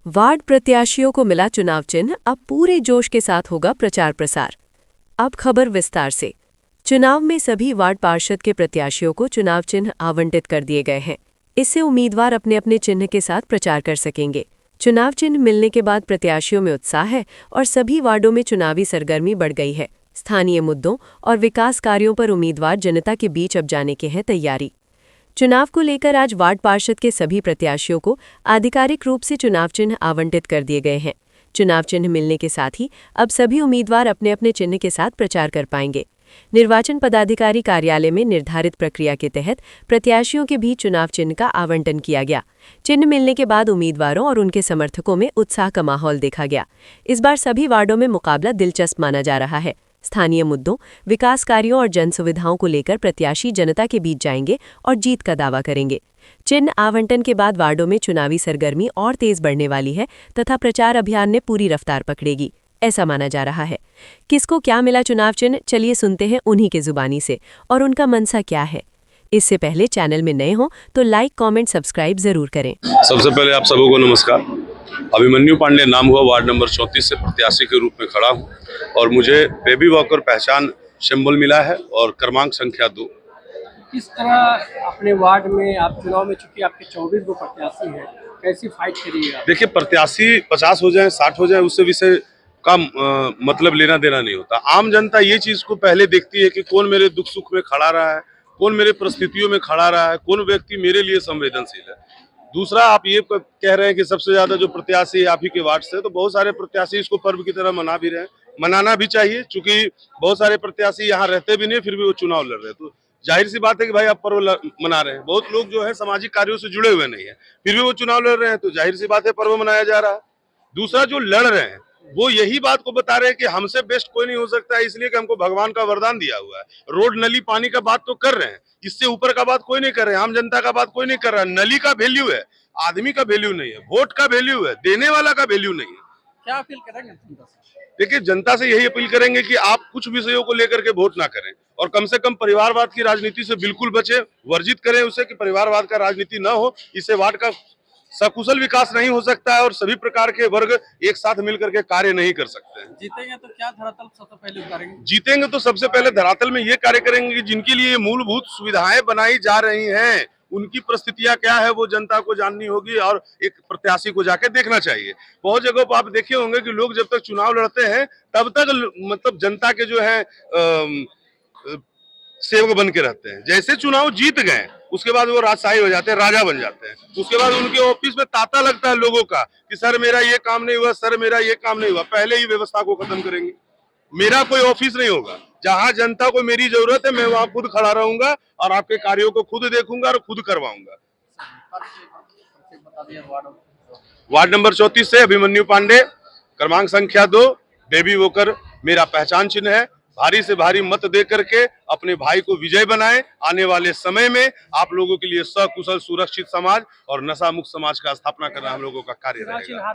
Ward प्रत्याशियों को मिला चुनाव चिन्ह, अब पूरे जोश के साथ होगा प्रचार प्रसार। अब खबर विस्तार से। चुनाव में सभी वार्ड पार्षद के प्रत्याशियों को चुनाव चिन्ह आवंटित कर दिए गए हैं। इससे उम्मीदवार अपने अपने चिन्ह के साथ प्रचार कर सकेंगे। चुनाव चिन्ह मिलने के बाद प्रत्याशियों में उत्साह है और सभी वार्डों में चुनावी सरगर्मी बढ़ गई है। स्थानीय मुद्दों और विकास कार्यों पर उम्मीदवार जनता के बीच अब जाने के हैं तैयारी। चुनाव को लेकर आज वार्ड पार्षद के सभी प्रत्याशियों को आधिकारिक रूप से चुनाव चिन्ह आवंटित कर दिए गए हैं। चुनाव चिन्ह मिलने के साथ ही अब सभी उम्मीदवार अपने अपने चिन्ह के साथ प्रचार कर पाएंगे। निर्वाचन पदाधिकारी कार्यालय में निर्धारित प्रक्रिया के तहत प्रत्याशियों के बीच चुनाव चिन्ह का आवंटन किया गया। चिन्ह मिलने के बाद उम्मीदवारों और उनके समर्थकों में उत्साह का माहौल देखा गया। इस बार सभी वार्डों में मुकाबला दिलचस्प माना जा रहा है। स्थानीय मुद्दों, विकास कार्यों और जन सुविधाओं को लेकर प्रत्याशी जनता के बीच जाएंगे और जीत का दावा करेंगे। चिन्ह आवंटन के बाद वार्डों में चुनावी सरगर्मी और तेज बढ़ने वाली है तथा प्रचार अभियान ने पूरी रफ्तार पकड़ेगी, ऐसा माना जा रहा है। किसको क्या मिला चुनाव चिन्ह, चलिए सुनते हैं उन्हीं के जुबानी से और उनका मनसा क्या है। इससे पहले चैनल में नए हो तो लाइक, कमेंट, सब्सक्राइब जरूर करें। सबसे पहले आप सबों को नमस्कार। अभिमन्यु पांडे नाम हुआ, वार्ड नंबर 34 से प्रत्याशी के रूप में खड़ा हूं और मुझे बेबी वॉकर पहचान सिंबल मिला है और क्रमांक संख्या 2। किस तरह अपने वार्ड में आप चुनाव में, चूंकि आपके 24 गो प्रत्याशी हैं, कैसी फाइट करिएगा? देखिए, प्रत्याशी 50 हो जाए 60 हो जाए उससे विषय का मतलब लेना देना नहीं होता। आम जनता ये चीज को पहले देखती है कि कौन मेरे दुख सुख में खड़ा रहा है, कौन मेरे परिस्थितियों में खड़ा रहा है, कौन व्यक्ति मेरे लिए संवेदनशील है। दूसरा, आप ये कह रहे हैं कि सबसे ज्यादा जो प्रत्याशी आप ही के वार्ड से, तो बहुत सारे प्रत्याशी इसको पर्व की तरह मना भी रहे हैं। मनाना भी चाहिए, चूंकि बहुत सारे प्रत्याशी यहाँ रहते भी नहीं, फिर भी वो चुनाव लड़ रहे हैं। तो जाहिर सी बात है कि भाई आप पर्व मना रहे हैं। बहुत लोग जो है सामाजिक कार्यों से जुड़े हुए नहीं है, फिर भी वो चुनाव लड़ रहे हैं, तो जाहिर सी बात है पर्व मनाया जा रहा है। दूसरा, जो लड़ रहे हैं वो यही बात को बता रहे हैं कि हमसे बेस्ट कोई नहीं हो सकता है, इसलिए कि हमको भगवान का वरदान दिया हुआ है। रोड, नली, पानी का बात तो कर रहे हैं, इससे ऊपर का बात कोई नहीं कर रहे हैं। आम जनता का बात कोई नहीं कर रहा है। नली का वैल्यू है, आदमी का वैल्यू नहीं है। वोट का वैल्यू है, देने वाला का वैल्यू नहीं है। क्या अपील करेंगे जनता से? देखिए, जनता से यही अपील करेंगे कि आप कुछ विषयों को लेकर के वोट ना करें और कम से कम परिवारवाद की राजनीति से बिल्कुल बचे, वर्जित करें उसे, कि परिवारवाद का राजनीति न हो। इससे वार्ड का सकुशल विकास नहीं हो सकता है और सभी प्रकार के वर्ग एक साथ मिलकर के कार्य नहीं कर सकते हैं। जीतेंगे तो क्या धरातल सबसे पहले उतारेंगे? जीतेंगे तो सबसे पहले धरातल में ये कार्य करेंगे कि जिनके लिए मूलभूत सुविधाएं बनाई जा रही हैं, उनकी परिस्थितियां क्या है वो जनता को जाननी होगी और एक प्रत्याशी को जाके देखना चाहिए। बहुत जगहों पर आप देखे होंगे कि लोग जब तक चुनाव लड़ते हैं तब तक मतलब जनता के जो है सेवक बन के रहते हैं। जैसे चुनाव जीत गए उसके बाद वो राजशाही हो जाते हैं, राजा बन जाते हैं। उसके बाद उनके ऑफिस में तांता लगता है लोगों का कि सर मेरा ये काम नहीं हुआ, सर मेरा ये काम नहीं हुआ। पहले ही व्यवस्था को खत्म करेंगे। मेरा कोई ऑफिस नहीं होगा, जहां जनता को मेरी जरूरत है मैं वहां खुद खड़ा रहूंगा और आपके कार्यों को खुद देखूंगा और खुद करवाऊंगा। वार्ड नंबर 34 से अभिमन्यु पांडे, क्रमांक संख्या 2, बेबी वॉकर मेरा पहचान चिन्ह है। भारी से भारी मत दे करके अपने भाई को विजय बनाएं। आने वाले समय में आप लोगों के लिए सकुशल, सुरक्षित समाज और नशा मुक्त समाज का स्थापना करना हम लोगों का कार्य रहेगा।